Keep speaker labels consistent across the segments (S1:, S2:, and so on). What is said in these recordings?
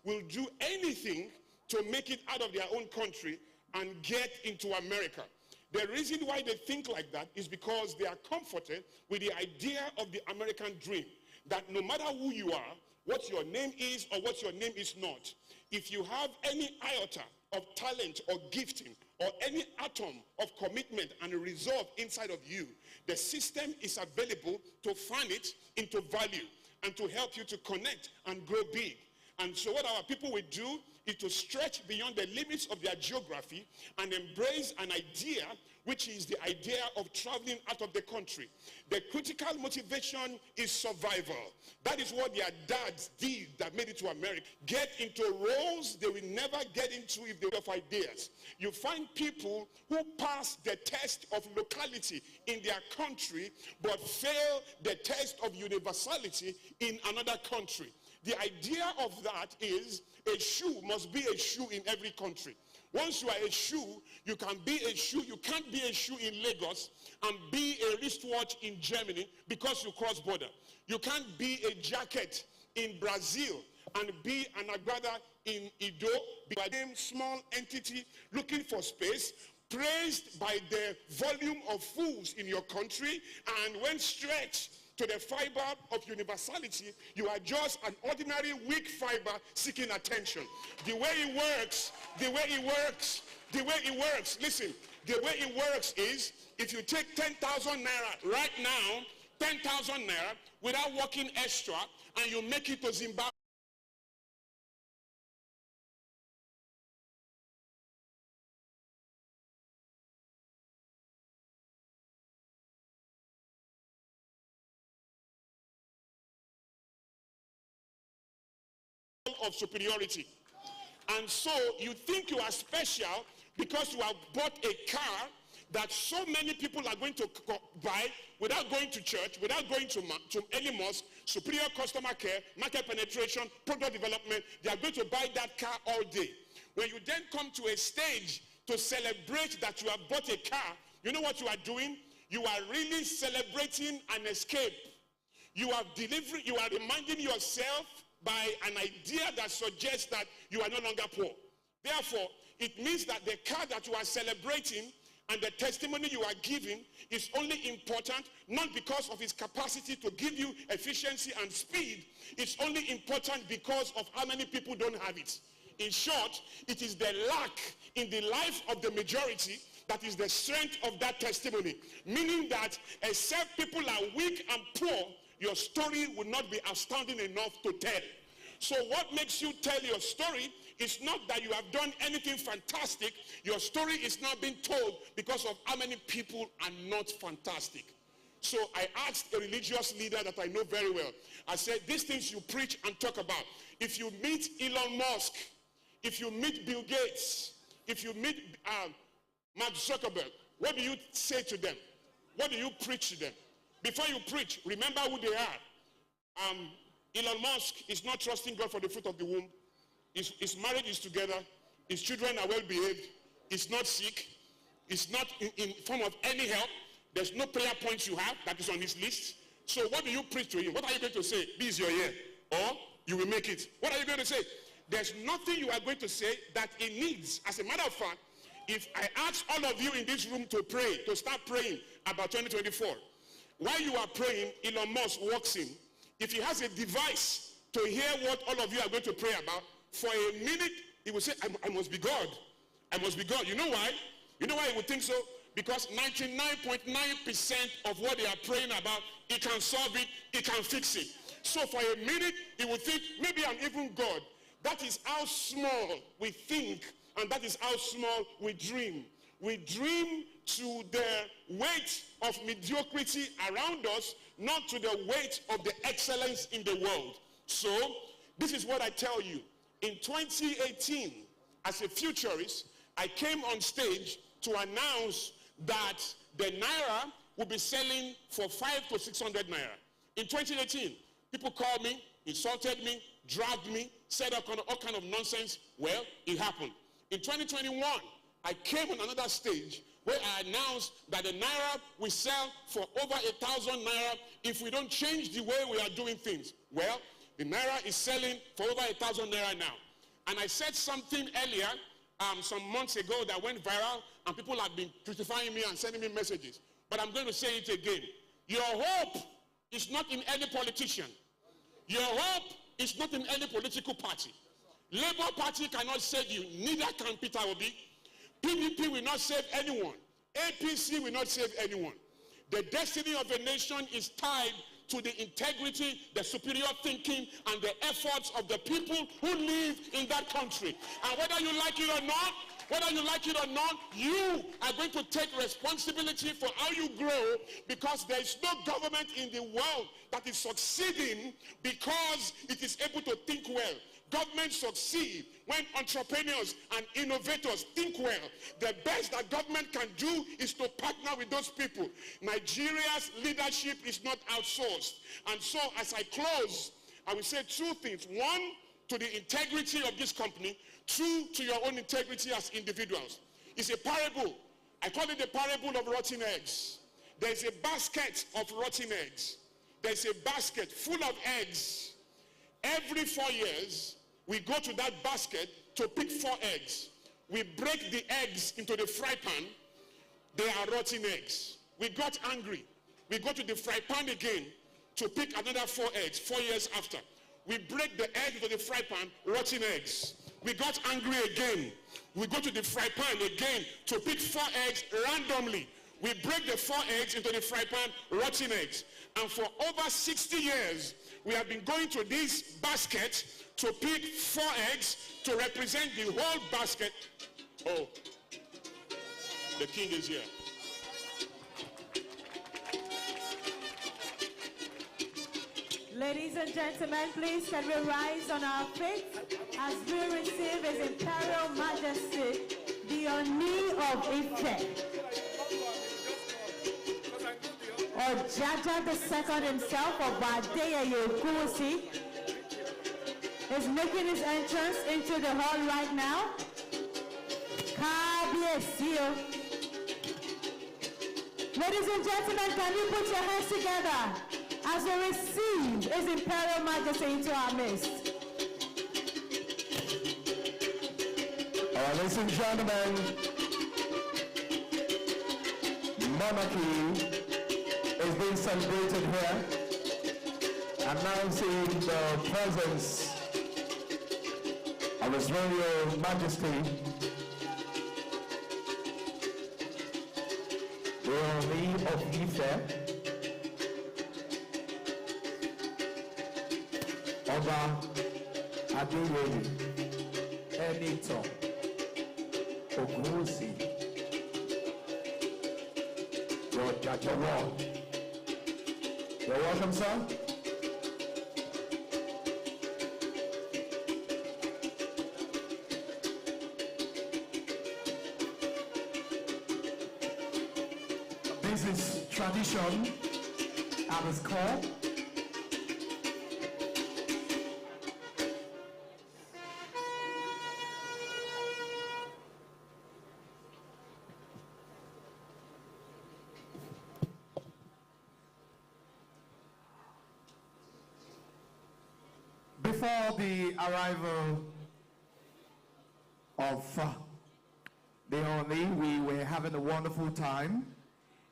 S1: will do anything to make it out of their own country and get into America. The reason why they think like that is because they are comforted with the idea of the American dream, that no matter who you are, what your name is or what your name is not, if you have any iota of talent or gifting or any atom of commitment and resolve inside of you, the system is available to fan it into value and to help you to connect and grow big. And so what our people will do is to stretch beyond the limits of their geography and embrace an idea, which is the idea of traveling out of the country. The critical motivation is survival. That is what their dads did that made it to America. Get into roles they will never get into if they have ideas. You find people who pass the test of locality in their country but fail the test of universality in another country. The idea of that is a shoe must be a shoe in every country. Once you are a shoe, you can be a shoe. You can't be a shoe in Lagos and be a wristwatch in Germany because you cross border. You can't be a jacket in Brazil and be an agbada in Ido, be a small entity looking for space, praised by the volume of fools in your country, and when stretched to the fiber of universality, you are just an ordinary weak fiber seeking attention. The way it works, listen, the way it works is, if you take 10,000 naira right now, 10,000 naira without working extra, and you make it to Zimbabwe, of superiority. And so you think you are special because you have bought a car that so many people are going to buy without going to church, without going to any mosque, superior customer care, market penetration, product development. They are going to buy that car all day. When you then come to a stage to celebrate that you have bought a car, you know what you are doing? You are really celebrating an escape. You are reminding yourself by an idea that suggests that you are no longer poor. Therefore, it means that the car that you are celebrating and the testimony you are giving is only important not because of its capacity to give you efficiency and speed. It's only important because of how many people don't have it. In short, it is the lack in the life of the majority that is the strength of that testimony. Meaning that except people are weak and poor, your story will not be astounding enough to tell. So what makes you tell your story is not that you have done anything fantastic. Your story is not being told because of how many people are not fantastic. So I asked a religious leader that I know very well. I said, these things you preach and talk about, if you meet Elon Musk, if you meet Bill Gates, if you meet Mark Zuckerberg, what do you say to them? What do you preach to them? Before you preach, remember who they are. Elon Musk is not trusting God for the fruit of the womb. His marriage is together. His children are well behaved. He's not sick. He's not in form of any help. There's no prayer points you have that is on his list. So what do you preach to him? What are you going to say? This is your year. Or you will make it. What are you going to say? There's nothing you are going to say that he needs. As a matter of fact, if I ask all of you in this room to pray, to start praying about 2024, while you are praying, Elon Musk walks in. If he has a device to hear what all of you are going to pray about, for a minute, he will say, I must be God. I must be God. You know why? You know why he would think so? Because 99.9% of what they are praying about, he can solve it, he can fix it. So for a minute, he would think, maybe I'm even God. That is how small we think, and that is how small we dream. We dream to the weight of mediocrity around us, not to the weight of the excellence in the world. So, this is what I tell you. In 2018, as a futurist, I came on stage to announce that the Naira will be selling for 500 to 600 Naira. In 2018, people called me, insulted me, dragged me, said all kind of nonsense. Well, it happened. In 2021, I came on another stage where I announced that the Naira will sell for over 1,000 Naira if we don't change the way we are doing things. Well, the Naira is selling for over 1,000 Naira now. And I said something earlier, some months ago, that went viral, and people have been crucifying me and sending me messages. But I'm going to say it again. Your hope is not in any politician. Your hope is not in any political party. Labour Party cannot save you, neither can Peter Obi. PDP will not save anyone. APC will not save anyone. The destiny of a nation is tied to the integrity, the superior thinking, and the efforts of the people who live in that country. And whether you like it or not, you are going to take responsibility for how you grow, because there is no government in the world that is succeeding because it is able to think well. Governments succeed when entrepreneurs and innovators think well. The best that government can do is to partner with those people. Nigeria's leadership is not outsourced. And so as I close, I will say two things. One, to the integrity of this company. Two, to your own integrity as individuals. It's a parable. I call it the parable of rotten eggs. There's a basket of rotten eggs. There's a basket full of eggs. Every 4 years, we go to that basket to pick 4 eggs. We break the eggs into the fry pan. They are rotten eggs. We got angry. We go to the fry pan again to pick another 4 eggs 4 years after. We break the egg into the fry pan, rotten eggs. We got angry again. We go to the fry pan again to pick 4 eggs randomly. We break the 4 eggs into the fry pan, rotten eggs. And for over 60 years, we have been going to this basket to pick 4 eggs to represent the whole basket. Oh, the king is here.
S2: Ladies and gentlemen, please can we rise on our feet as we receive His Imperial Majesty, the Oni of Ife. Ojaja II himself, of Badeye Yokusi, is making his entrance into the hall right now. Kabiesio. Ladies and gentlemen, can you put your hands together as we receive His Imperial Majesty into our midst?
S3: Ladies and gentlemen, monarchy is being celebrated here, announcing the presence of His Royal Majesty, the Oni of Ife, Oba Adeyeye Enito Ogunwusi, your Jajawa. You're welcome, sir. This is tradition at its core. Before the arrival of the Oni, we were having a wonderful time.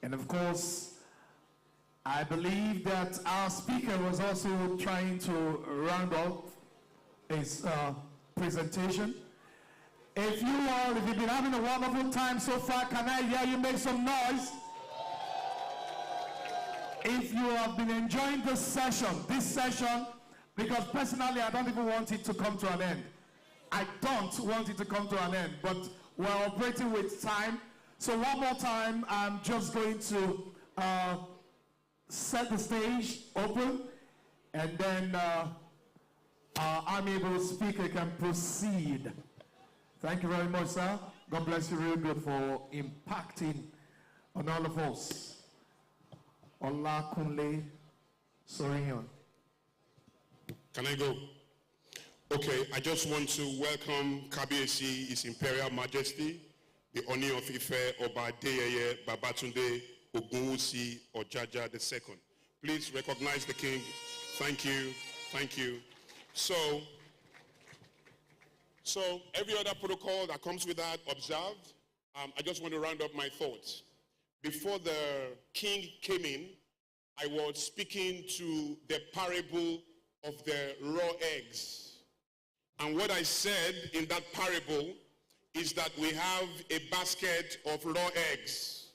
S3: And of course, I believe that our speaker was also trying to round up his presentation. If you've been having a wonderful time so far, can I hear you make some noise? If you have been enjoying this session, because personally I don't even want it to come to an end. I don't want it to come to an end, but we're operating with time. So one more time, I'm just going to set the stage open, and then our amiable speaker can proceed. Thank you very much, sir. God bless you real good for impacting on all of us. Olakunle Soriyan.
S1: Can I go? Okay, I just want to welcome Kabiesi, His Imperial Majesty, the Oni of Ife, Oba Adeyeye Babatunde Ogunwusi Ojaja II. Please recognize the king. Thank you. Thank you. So So every other protocol that comes with that, observed. I just want to round up my thoughts. Before the king came in, I was speaking to the parable of the raw eggs. And what I said in that parable is that we have a basket of raw eggs.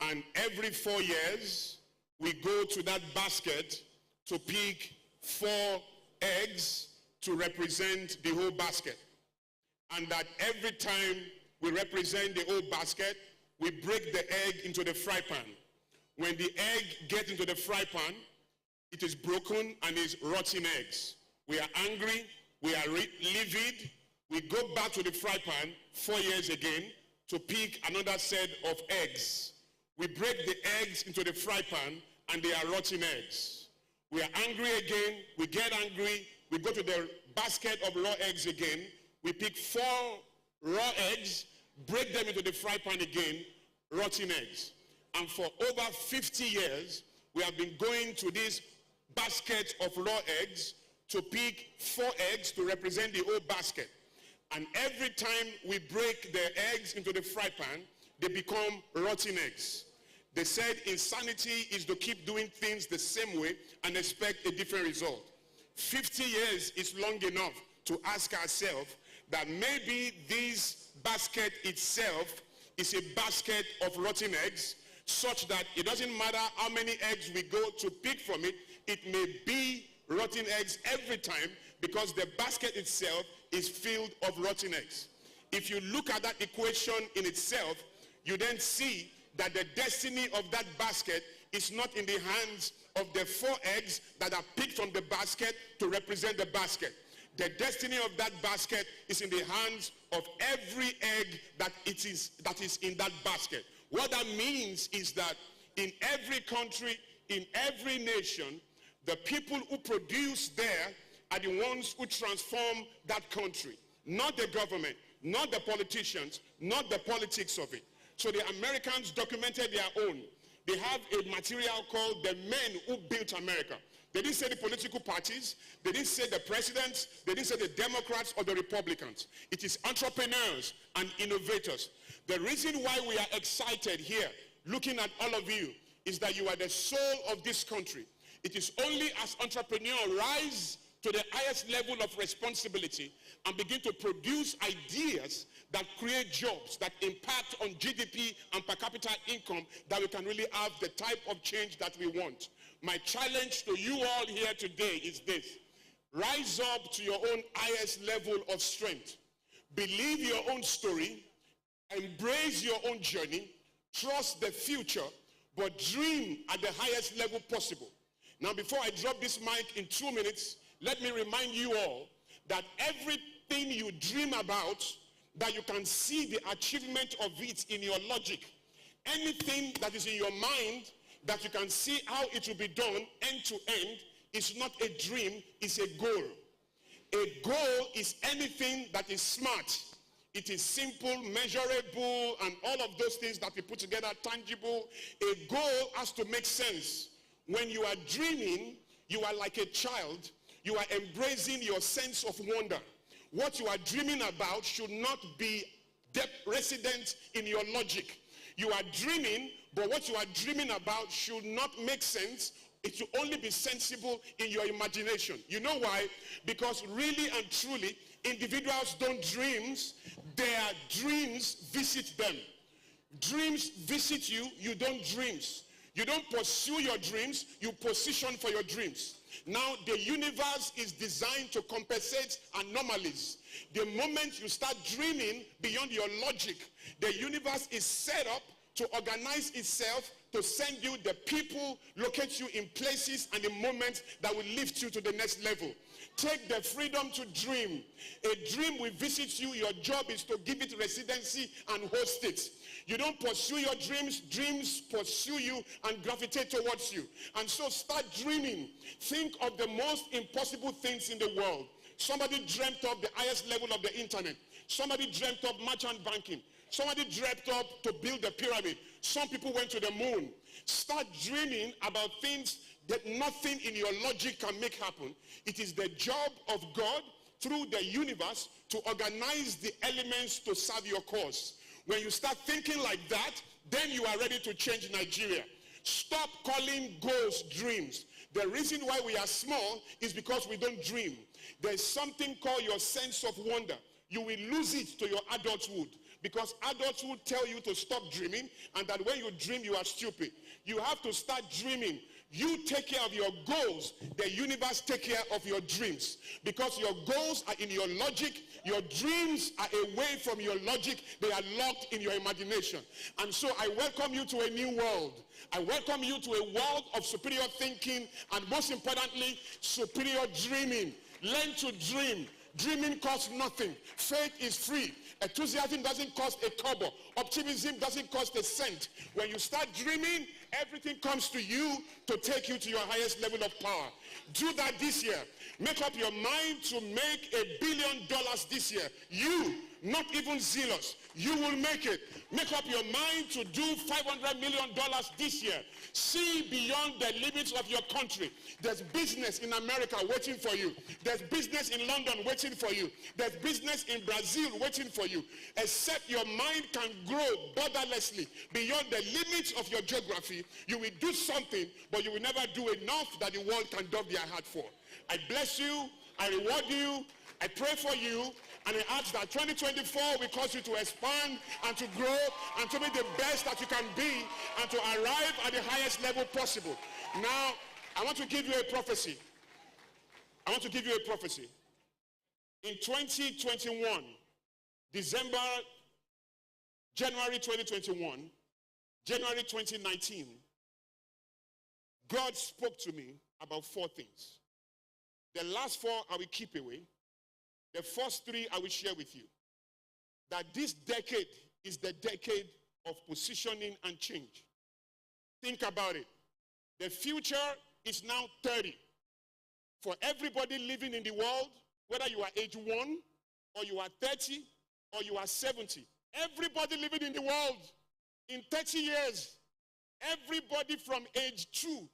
S1: And every 4 years, we go to that basket to pick 4 eggs to represent the whole basket. And that every time we represent the whole basket, we break the egg into the fry pan. When the egg gets into the fry pan, it is broken and is rotten eggs. We are angry, we are livid, we go back to the fry pan 4 years again to pick another set of eggs. We break the eggs into the fry pan and they are rotten eggs. We are angry again, we get angry, we go to the basket of raw eggs again, we pick 4 raw eggs, break them into the fry pan again, rotten eggs. And for over 50 years, we have been going to this basket of raw eggs to pick 4 eggs to represent the whole basket. And every time we break the eggs into the fry pan, they become rotten eggs. They said insanity is to keep doing things the same way and expect a different result. 50 years is long enough to ask ourselves that maybe this basket itself is a basket of rotten eggs, such that it doesn't matter how many eggs we go to pick from it, it may be rotten eggs every time because the basket itself is filled of rotten eggs. If you look at that equation in itself, you then see that the destiny of that basket is not in the hands of the 4 eggs that are picked from the basket to represent the basket. The destiny of that basket is in the hands of every egg that is in that basket. What that means is that in every country, in every nation, the people who produce there are the ones who transform that country. Not the government, not the politicians, not the politics of it. So the Americans documented their own. They have a material called The Men Who Built America. They didn't say the political parties, they didn't say the presidents, they didn't say the Democrats or the Republicans. It is entrepreneurs and innovators. The reason why we are excited here, looking at all of you, is that you are the soul of this country. It is only as entrepreneurs rise to the highest level of responsibility and begin to produce ideas that create jobs, that impact on GDP and per capita income, that we can really have the type of change that we want. My challenge to you all here today is this: rise up to your own highest level of strength. Believe your own story, embrace your own journey, trust the future, but dream at the highest level possible. Now, before I drop this mic in 2 minutes, let me remind you all that everything you dream about, that you can see the achievement of it in your logic. Anything that is in your mind, that you can see how it will be done end to end, is not a dream, it's a goal. A goal is anything that is smart. It is simple, measurable, and all of those things that we put together, tangible. A goal has to make sense. When you are dreaming, you are like a child. You are embracing your sense of wonder. What you are dreaming about should not be resident in your logic. You are dreaming, but what you are dreaming about should not make sense. It should only be sensible in your imagination. You know why? Because really and truly, individuals don't dream, their dreams visit them. Dreams visit you, you don't dreams. You don't pursue your dreams, you position for your dreams. Now, the universe is designed to compensate anomalies. The moment you start dreaming beyond your logic, the universe is set up to organize itself to send you the people, locate you in places and in moments that will lift you to the next level. Take the freedom to dream. A dream will visit you. Your job is to give it residency and host it. You don't pursue your dreams. Dreams pursue you and gravitate towards you. And so start dreaming. Think of the most impossible things in the world. Somebody dreamt of the highest level of the internet. Somebody dreamt of merchant banking. Somebody dreamt up to build a pyramid. Some people went to the moon. Start dreaming about things that nothing in your logic can make happen. It is the job of God through the universe to organize the elements to serve your cause. When you start thinking like that, then you are ready to change Nigeria. Stop calling goals dreams. The reason why we are small is because we don't dream. There's something called your sense of wonder. You will lose it to your adulthood, because adults will tell you to stop dreaming, and that when you dream, you are stupid. You have to start dreaming. You take care of your goals, the universe take care of your dreams. Because your goals are in your logic, your dreams are away from your logic, they are locked in your imagination. And so I welcome you to a new world. I welcome you to a world of superior thinking, and most importantly, superior dreaming. Learn to dream. Dreaming costs nothing. Faith is free. Enthusiasm doesn't cost a kobo. Optimism doesn't cost a cent. When you start dreaming, everything comes to you to take you to your highest level of power. Do that this year. Make up your mind to make $1 billion this year. You, not even Zylus, you will make it. Make up your mind to do $500 million this year. See beyond the limits of your country. There's business in America waiting for you. There's business in London waiting for you. There's business in Brazil waiting for you. Except your mind can grow borderlessly beyond the limits of your geography, you will do something, but you will never do enough that the world can dub their heart for. I bless you. I reward you. I pray for you. And I ask that 2024 will cause you to expand and to grow and to be the best that you can be and to arrive at the highest level possible. Now, I want to give you a prophecy. I want to give you a prophecy. In 2021, January 2021, January 2019, God spoke to me about 4 things. The last 4 I will keep away. The first 3 I will share with you. That this decade is the decade of positioning and change. Think about it. The future is now 30. For everybody living in the world, whether you are age 1, or you are 30, or you are 70. Everybody living in the world in 30 years, everybody from age 2